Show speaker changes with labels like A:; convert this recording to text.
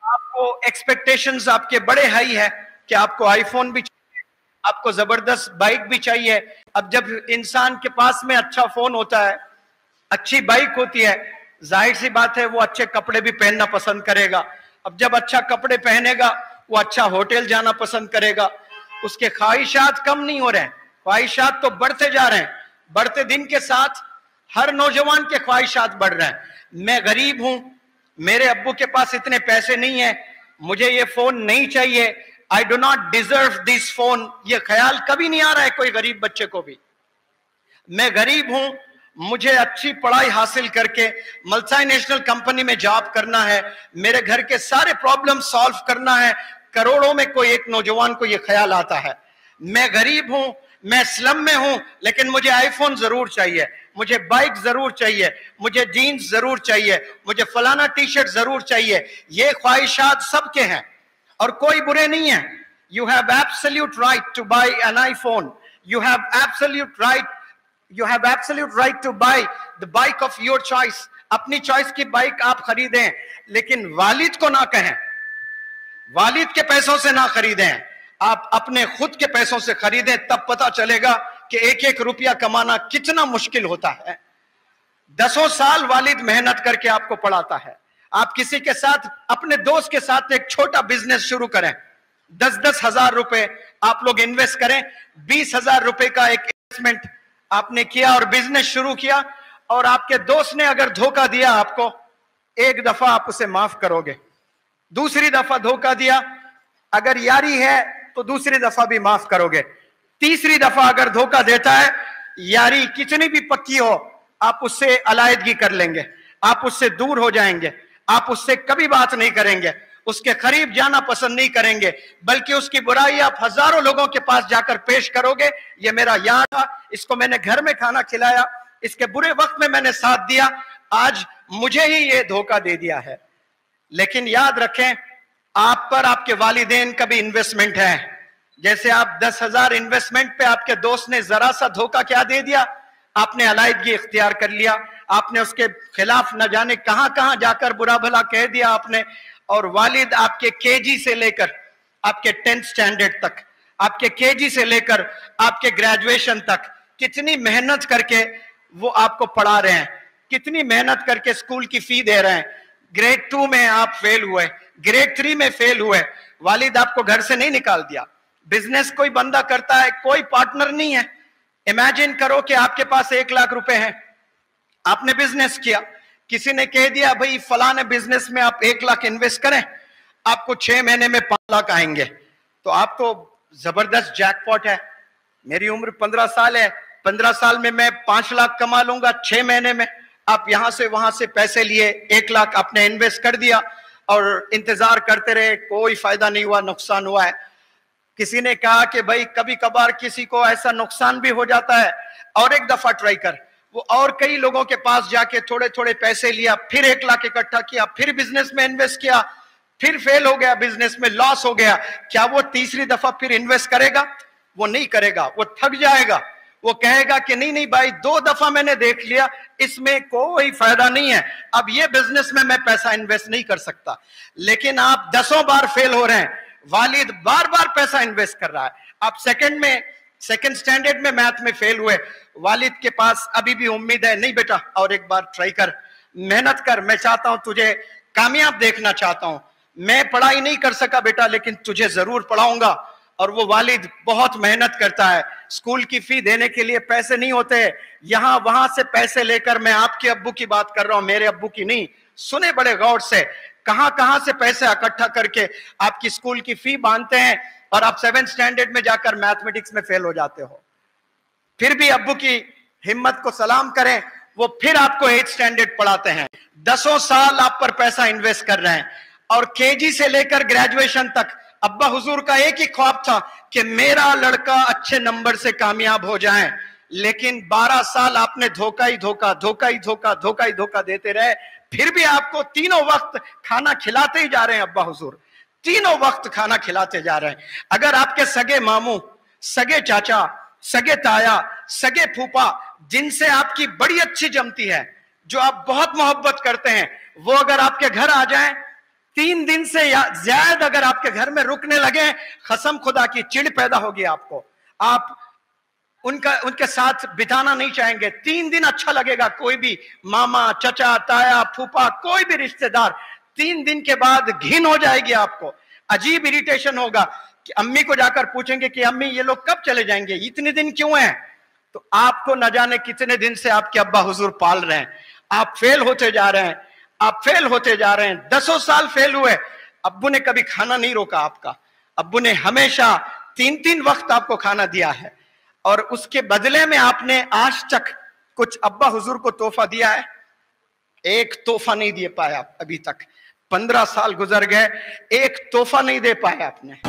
A: आपको एक्सपेक्टेशंस आपके बड़े हाई है कि आपको आईफोन भी चाहिए, आपको जबरदस्त बाइक भी चाहिए। अब जब इंसान के पास में अच्छा फोन होता है, अच्छी बाइक होती है, जाहिर सी बात है वो अच्छे कपड़े भी पहनना पसंद करेगा। अब जब अच्छा कपड़े पहनेगा वो अच्छा होटल जाना पसंद करेगा। उसके ख्वाहिशात कम नहीं हो रहे हैं, ख्वाहिशात तो बढ़ते जा रहे हैं। बढ़ते दिन के साथ हर नौजवान के ख्वाहिशात बढ़ रहे हैं। मैं गरीब हूं, मेरे अब्बू के पास इतने पैसे नहीं है, मुझे ये फोन नहीं चाहिए, I do not deserve this phone. ये ख्याल कभी नहीं आ रहा है कोई गरीब बच्चे को भी। मैं गरीब हूं, मुझे अच्छी पढ़ाई हासिल करके मल्टीनेशनल कंपनी में जॉब करना है, मेरे घर के सारे प्रॉब्लम सॉल्व करना है। करोड़ों में कोई एक नौजवान को यह ख्याल आता है। मैं गरीब हूं, मैं स्लम में हूं, लेकिन मुझे आईफोन जरूर चाहिए, मुझे बाइक जरूर चाहिए, मुझे जीन्स जरूर चाहिए, मुझे फलाना टी शर्ट जरूर चाहिए। ये ख्वाहिशात सबके हैं और कोई बुरे नहीं है। You have absolute right to buy an iPhone, you have absolute right to buy the bike of your choice. अपनी चॉइस की बाइक आप खरीदें, लेकिन वालिद को ना कहें, वालिद के पैसों से ना खरीदें, आप अपने खुद के पैसों से खरीदें। तब पता चलेगा कि एक एक रुपया कमाना कितना मुश्किल होता है। 10 साल वालिद मेहनत करके आपको पढ़ाता है। आप किसी के साथ, अपने दोस्त के साथ एक छोटा बिजनेस शुरू करें, 10-10 हजार रुपए आप लोग इन्वेस्ट करें। 20,000 रुपए का एक इन्वेस्टमेंट आपने किया और बिजनेस शुरू किया, और आपके दोस्त ने अगर धोखा दिया आपको, एक दफा आप उसे माफ करोगे, दूसरी दफा धोखा दिया, अगर यारी है तो दूसरी दफा भी माफ करोगे, तीसरी दफा अगर धोखा देता है, यारी कितनी भी पक्की हो, आप उससे अलायदगी कर लेंगे, आप उससे दूर हो जाएंगे, आप उससे कभी बात नहीं करेंगे, उसके करीब जाना पसंद नहीं करेंगे, बल्कि उसकी बुराई आप हजारों लोगों के पास जाकर पेश करोगे। ये मेरा यार था, इसको मैंने घर में खाना खिलाया, इसके बुरे वक्त में मैंने साथ दिया, आज मुझे ही ये धोखा दे दिया है। लेकिन याद रखें, आप पर आपके वालिदैन का भी इन्वेस्टमेंट है। जैसे आप 10,000 इन्वेस्टमेंट पे आपके दोस्त ने जरा सा धोखा क्या दे दिया, आपने अलायदगी इख्तियार कर लिया, आपने उसके खिलाफ न जाने कहां कहां जाकर बुरा भला कह दिया आपने। और वालिद आपके केजी से लेकर आपके 10th स्टैंडर्ड तक, आपके केजी से लेकर आपके ग्रेजुएशन तक कितनी मेहनत करके वो आपको पढ़ा रहे हैं, कितनी मेहनत करके स्कूल की फी दे रहे हैं। ग्रेड 2 में आप फेल हुए, ग्रेड 3 में फेल हुए, वालिद आपको घर से नहीं निकाल दिया। बिजनेस कोई बंदा करता है, कोई पार्टनर नहीं है। इमेजिन करो कि आपके पास 1 लाख रुपए हैं, आपने बिजनेस किया, किसी ने कह दिया भाई फलाने बिजनेस में आप 1 लाख इन्वेस्ट करें, आपको 6 महीने में 5 लाख आएंगे, तो आपको जबरदस्त जैकपॉट है। मेरी उम्र 15 साल है, 15 साल में मैं 5 लाख कमा लूंगा 6 महीने में। आप यहां से वहां से पैसे लिए, 1 लाख आपने इन्वेस्ट कर दिया और इंतजार करते रहे, कोई फायदा नहीं हुआ, नुकसान हुआ है। किसी ने कहा कि भाई कभी कभार किसी को ऐसा नुकसान भी हो जाता है, और एक दफा ट्राई कर। वो और कई लोगों के पास जाके थोड़े थोड़े पैसे लिया, फिर 1 लाख इकट्ठा किया, फिर बिजनेस में इन्वेस्ट किया, फिर फेल हो गया, बिजनेस में लॉस हो गया। क्या वो तीसरी दफा फिर इन्वेस्ट करेगा? वो नहीं करेगा, वो थक जाएगा, वो कहेगा कि नहीं नहीं भाई 2 दफा मैंने देख लिया, इसमें कोई फायदा नहीं है, अब ये बिजनेस में मैं पैसा इन्वेस्ट नहीं कर सकता। लेकिन आप 10 बार फेल हो रहे हैं, वालिद बार बार पैसा इन्वेस्ट कर रहा है। आप सेकंड स्टैंडर्ड में मैथ में फेल हुए, वालिद के पास अभी भी उम्मीद है, नहीं बेटा और एक बार ट्राई कर, मेहनत कर, मैं चाहता हूं तुझे कामयाब देखना चाहता हूं, मैं पढ़ाई नहीं कर सका बेटा लेकिन तुझे जरूर पढ़ाऊंगा। और वो वालिद बहुत मेहनत करता है, स्कूल की फी देने के लिए पैसे नहीं होते, यहां वहां से पैसे लेकर, मैं आपके अब्बू की बात कर रहा हूं, मेरे अब्बू की नहीं, सुने बड़े गौर से, कहां कहां से पैसे इकट्ठा करके आपकी स्कूल की फी बांधते हैं, और आप 7th स्टैंडर्ड में जाकर मैथमेटिक्स में फेल हो जाते हो। फिर भी अब्बू की हिम्मत को सलाम करें, वो फिर आपको 8th स्टैंडर्ड पढ़ाते हैं। 10 साल आप पर पैसा इन्वेस्ट कर रहे हैं, और केजी से लेकर ग्रेजुएशन तक अब्बा हुजूर का एक ही ख्वाब था कि मेरा लड़का अच्छे नंबर से कामयाब हो जाए। लेकिन 12 साल आपने धोखा ही धोखा, धोखा ही धोखा, धोखा ही धोखा देते रहे, फिर भी आपको तीनों वक्त खाना खिलाते ही जा रहे हैं अब्बा हुजूर, तीनों वक्त खाना खिलाते जा रहे हैं। अगर आपके सगे मामू, सगे चाचा, सगे ताया, सगे फूफा, जिनसे आपकी बड़ी अच्छी जमती है, जो आप बहुत मोहब्बत करते हैं, वो अगर आपके घर आ जाएं, 3 दिन से ज्यादा अगर आपके घर में रुकने लगे, कसम खुदा की चिढ़ पैदा होगी आपको, आप उनके साथ बिताना नहीं चाहेंगे। 3 दिन अच्छा लगेगा, कोई भी मामा, चचा, ताया, फूफा, कोई भी रिश्तेदार, 3 दिन के बाद घिन हो जाएगी आपको, अजीब इरिटेशन होगा कि अम्मी को जाकर पूछेंगे कि अम्मी ये लोग कब चले जाएंगे, इतने दिन क्यों हैं? तो आपको न जाने कितने दिन से आपके अब्बा हुजूर पाल रहे हैं, आप फेल होते जा रहे हैं, आप फेल होते जा रहे हैं। 10 साल फेल हुए, अब्बू ने कभी खाना नहीं रोका आपका, अब्बू ने हमेशा 3-3 वक्त आपको खाना दिया है, और उसके बदले में आपने आज तक कुछ अब्बा हुजूर को तोहफा दिया है? एक तोहफा नहीं दे पाया अभी तक। 15 साल गुजर गए, एक तोहफा नहीं दे पाया आपने।